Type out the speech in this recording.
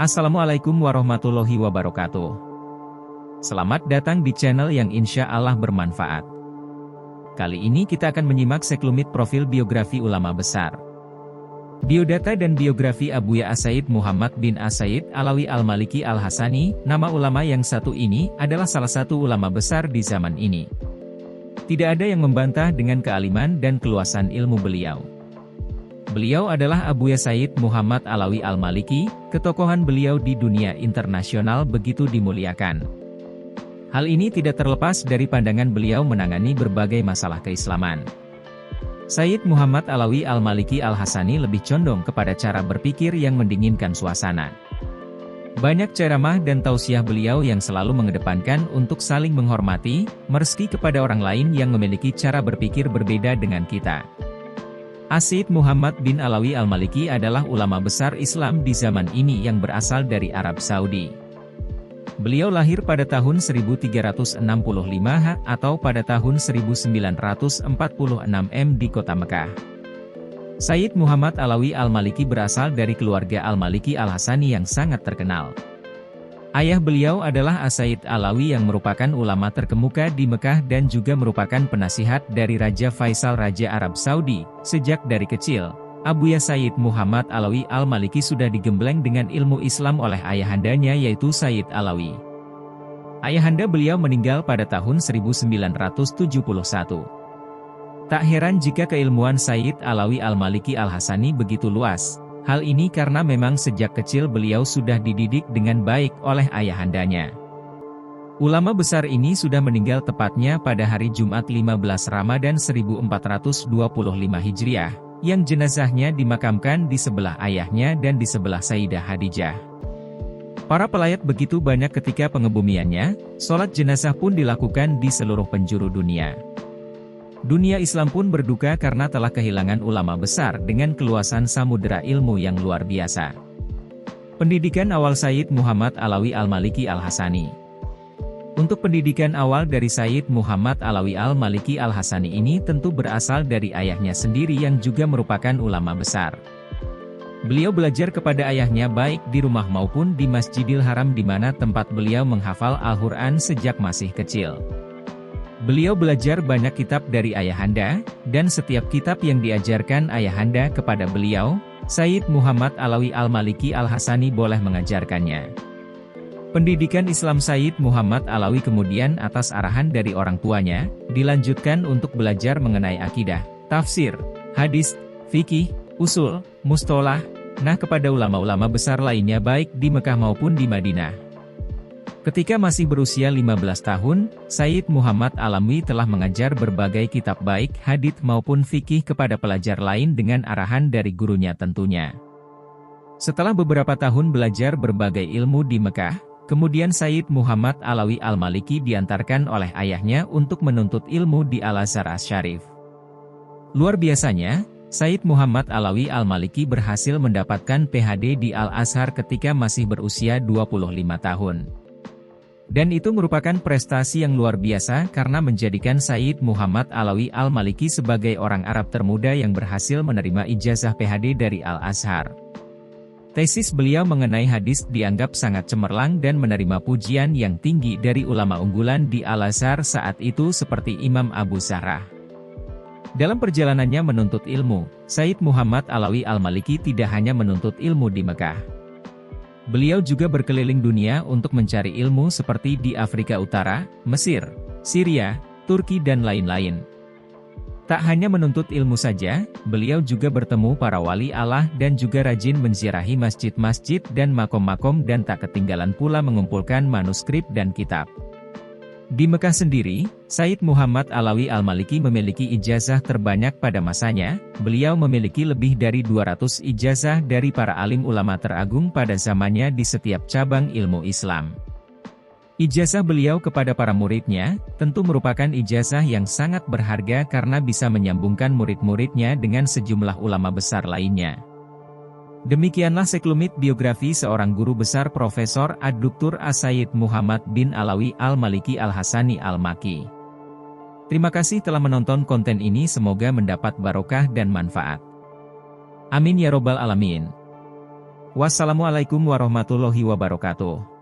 Assalamualaikum warahmatullahi wabarakatuh. Selamat datang di channel yang insya Allah bermanfaat. Kali ini kita akan menyimak sekelumit profil biografi ulama besar. Biodata dan biografi Abuya As-Sayyid Muhammad bin As-Sayyid Alawi Al-Maliki Al-Hasani, nama ulama yang satu ini, adalah salah satu ulama besar di zaman ini. Tidak ada yang membantah dengan kealiman dan keluasan ilmu beliau. Beliau adalah Abuya Sayyid Muhammad Alawi Al-Maliki, ketokohan beliau di dunia internasional begitu dimuliakan. Hal ini tidak terlepas dari pandangan beliau menangani berbagai masalah keislaman. Sayyid Muhammad Alawi Al-Maliki Al-Hasani lebih condong kepada cara berpikir yang mendinginkan suasana. Banyak ceramah dan tausiah beliau yang selalu mengedepankan untuk saling menghormati, meski kepada orang lain yang memiliki cara berpikir berbeda dengan kita. As-Sayyid Muhammad bin Alawi Al-Maliki adalah ulama besar Islam di zaman ini yang berasal dari Arab Saudi. Beliau lahir pada tahun 1365 atau pada tahun 1946 di kota Mekah. Sayyid Muhammad Alawi Al-Maliki berasal dari keluarga Al-Maliki Al-Hasani yang sangat terkenal. Ayah beliau adalah As-Sayyid Alawi yang merupakan ulama terkemuka di Mekah dan juga merupakan penasihat dari Raja Faisal Raja Arab Saudi. Sejak dari kecil, Abuya Sayyid Muhammad Alawi Al-Maliki sudah digembleng dengan ilmu Islam oleh ayahandanya yaitu Sayyid Alawi. Ayahanda beliau meninggal pada tahun 1971. Tak heran jika keilmuan Sayyid Alawi Al-Maliki Al-Hasani begitu luas. Hal ini karena memang sejak kecil beliau sudah dididik dengan baik oleh ayahandanya. Ulama besar ini sudah meninggal tepatnya pada hari Jumat 15 Ramadan 1425 Hijriah, yang jenazahnya dimakamkan di sebelah ayahnya dan di sebelah Sayyidah Khadijah. Para pelayat begitu banyak ketika pengebumiannya, sholat jenazah pun dilakukan di seluruh penjuru dunia. Dunia Islam pun berduka karena telah kehilangan ulama besar dengan keluasan samudera ilmu yang luar biasa. Pendidikan awal Sayyid Muhammad Alawi Al-Maliki Al-Hasani. Untuk pendidikan awal dari Sayyid Muhammad Alawi Al-Maliki Al-Hasani ini tentu berasal dari ayahnya sendiri yang juga merupakan ulama besar. Beliau belajar kepada ayahnya baik di rumah maupun di Masjidil Haram di mana tempat beliau menghafal Al-Quran sejak masih kecil. Beliau belajar banyak kitab dari ayahanda, dan setiap kitab yang diajarkan ayahanda kepada beliau, Sayyid Muhammad Alawi Al-Maliki Al-Hasani boleh mengajarkannya. Pendidikan Islam Sayyid Muhammad Alawi kemudian atas arahan dari orang tuanya, dilanjutkan untuk belajar mengenai akidah, tafsir, hadis, fikih, usul, mustolah, kepada ulama-ulama besar lainnya baik di Mekah maupun di Madinah. Ketika masih berusia 15 tahun, Sayyid Muhammad Alawi telah mengajar berbagai kitab baik hadits maupun fikih kepada pelajar lain dengan arahan dari gurunya tentunya. Setelah beberapa tahun belajar berbagai ilmu di Mekah, kemudian Sayyid Muhammad Alawi Al-Maliki diantarkan oleh ayahnya untuk menuntut ilmu di Al-Azhar Asy-Syarif. Luar biasanya, Sayyid Muhammad Alawi Al-Maliki berhasil mendapatkan PhD di Al-Azhar ketika masih berusia 25 tahun. Dan itu merupakan prestasi yang luar biasa karena menjadikan Sayyid Muhammad Alawi Al-Maliki sebagai orang Arab termuda yang berhasil menerima ijazah PhD dari Al-Azhar. Tesis beliau mengenai hadis dianggap sangat cemerlang dan menerima pujian yang tinggi dari ulama unggulan di Al-Azhar saat itu seperti Imam Abu Zahra. Dalam perjalanannya menuntut ilmu, Sayyid Muhammad Alawi Al-Maliki tidak hanya menuntut ilmu di Mekah. Beliau juga berkeliling dunia untuk mencari ilmu seperti di Afrika Utara, Mesir, Syria, Turki dan lain-lain. Tak hanya menuntut ilmu saja, beliau juga bertemu para wali Allah dan juga rajin menziarahi masjid-masjid dan makom-makom dan tak ketinggalan pula mengumpulkan manuskrip dan kitab. Di Mekah sendiri, Sayyid Muhammad Alawi Al-Maliki memiliki ijazah terbanyak pada masanya. Beliau memiliki lebih dari 200 ijazah dari para alim ulama teragung pada zamannya di setiap cabang ilmu Islam. Ijazah beliau kepada para muridnya, tentu merupakan ijazah yang sangat berharga karena bisa menyambungkan murid-muridnya dengan sejumlah ulama besar lainnya. Demikianlah sekelumit biografi seorang guru besar Profesor Ad-Duktur As-Sayyid Muhammad bin Alawi Al-Maliki Al-Hasani Al-Maki. Terima kasih telah menonton konten ini, semoga mendapat barokah dan manfaat. Amin ya robbal alamin. Wassalamualaikum warahmatullahi wabarakatuh.